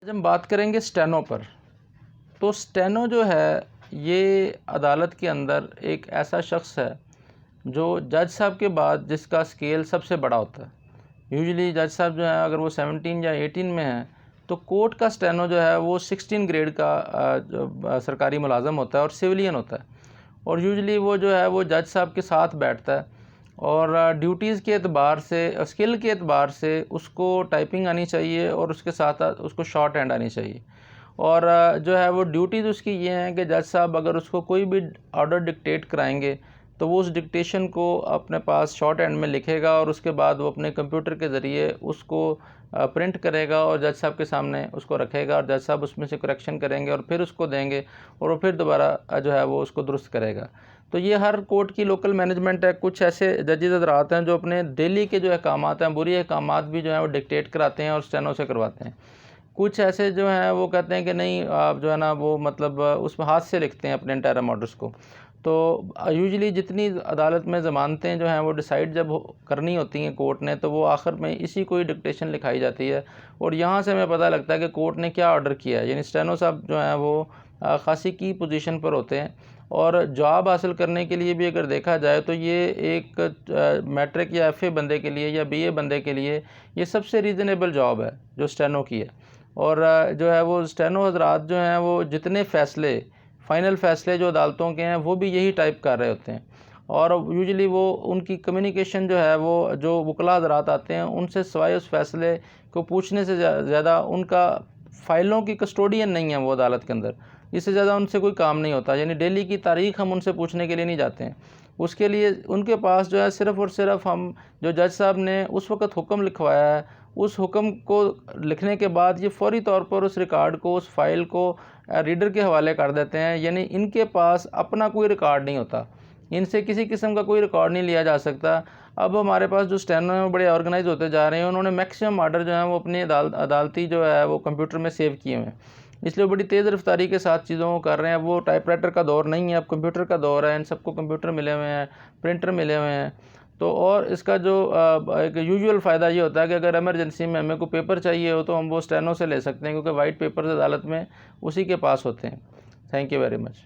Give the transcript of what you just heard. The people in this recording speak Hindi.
आज हम बात करेंगे स्टेनो पर। तो स्टेनो जो है ये अदालत के अंदर एक ऐसा शख्स है जो जज साहब के बाद जिसका स्केल सबसे बड़ा होता है। यूजुअली जज साहब जो है अगर वो 17 या 18 में है तो कोर्ट का स्टेनो जो है वो 16 ग्रेड का सरकारी मुलाजम होता है और सिविलियन होता है। और यूजुअली वो जो है वो जज साहब के साथ बैठता है और ड्यूटीज़ के एतबार से, स्किल के एतबार से उसको टाइपिंग आनी चाहिए और उसके साथ उसको शॉर्ट हैंड आनी चाहिए। और जो है वो ड्यूटीज़ उसकी ये हैं कि जज साहब अगर उसको कोई भी ऑर्डर डिक्टेट कराएंगे तो वो उस डिक्टेशन को अपने पास शॉर्ट हैंड में लिखेगा और उसके बाद वो अपने कंप्यूटर के ज़रिए उसको प्रिंट करेगा और जज साहब के सामने उसको रखेगा और जज साहब उसमें से करेक्शन करेंगे और फिर उसको देंगे और वो फिर दोबारा जो है वो उसको दुरुस्त करेगा। तो ये हर कोर्ट की लोकल मैनेजमेंट है। कुछ ऐसे जजेस हज़रात हैं जो अपने डेली के जो अहकामात हैं, बुरी अहकामात भी जो है वो डिक्टेट कराते हैं और स्टेनो से करवाते हैं। कुछ ऐसे जो हैं वो कहते हैं कि नहीं, आप जो है ना वो मतलब उसमें हाथ से लिखते हैं अपने इंटायरम ऑर्डर्स को। तो यूजुअली जितनी अदालत में ज़मानतें जो हैं वो डिसाइड जब करनी होती हैं कोर्ट ने, तो वो आखिर में इसी को ही डिक्टेशन लिखाई जाती है और यहाँ से हमें पता लगता है कि कोर्ट ने क्या ऑर्डर किया है। यानी स्टेनो साहब जो हैं वो ख़ासी की पोजीशन पर होते हैं और जॉब हासिल करने के लिए भी अगर देखा जाए तो ये एक मैट्रिक या एफ़ए बंदे के लिए या बीए बंदे के लिए ये सबसे रीज़नेबल जॉब है जो स्टेनो की है। और जो है वो स्टेनो हज़रात जो हैं वो जितने फ़ैसले, फ़ाइनल फ़ैसले जो अदालतों के हैं वो भी यही टाइप कर रहे होते हैं। और यूजुअली वो उनकी कम्युनिकेशन जो है वो जो वकला हज़रात आते हैं उनसे सिवाय उस फ़ैसले को पूछने से ज़्यादा उनका फ़ाइलों की कस्टोडियन नहीं है वो अदालत के अंदर। इससे ज़्यादा उनसे कोई काम नहीं होता। यानी डेली की तारीख़ हम उनसे पूछने के लिए नहीं जाते हैं। उसके लिए उनके पास जो है सिर्फ़ और सिर्फ हम जो जज साहब ने उस वक़्त हुक्म लिखवाया है, उस हुक्म को लिखने के बाद ये फ़ौरी तौर पर उस रिकॉर्ड को, उस फ़ाइल को रीडर के हवाले कर देते हैं। यानी इनके पास अपना कोई रिकॉर्ड नहीं होता, इनसे किसी किस्म का कोई रिकॉर्ड नहीं लिया जा सकता। अब हमारे पास जो स्टेनो हैं वो बड़े ऑर्गेनाइज़ होते जा रहे हैं। उन्होंने मैक्सिमम ऑर्डर जो हैं वो अपनी अदालती जो है वो कंप्यूटर में सेव किए हुए हैं, इसलिए बड़ी तेज़ रफ्तारी के साथ चीज़ों को कर रहे हैं। वो टाइपराइटर का दौर नहीं है, अब कंप्यूटर का दौर है। इन सबको कंप्यूटर मिले हुए हैं, प्रिंटर मिले हुए हैं। तो और इसका जो एक यूजुअल फ़ायदा ये होता है कि अगर इमरजेंसी में हमें कोई पेपर चाहिए हो तो हम वो स्टेनो से ले सकते हैं, क्योंकि वाइट पेपर्स अदालत में उसी के पास होते हैं। Thank you very much.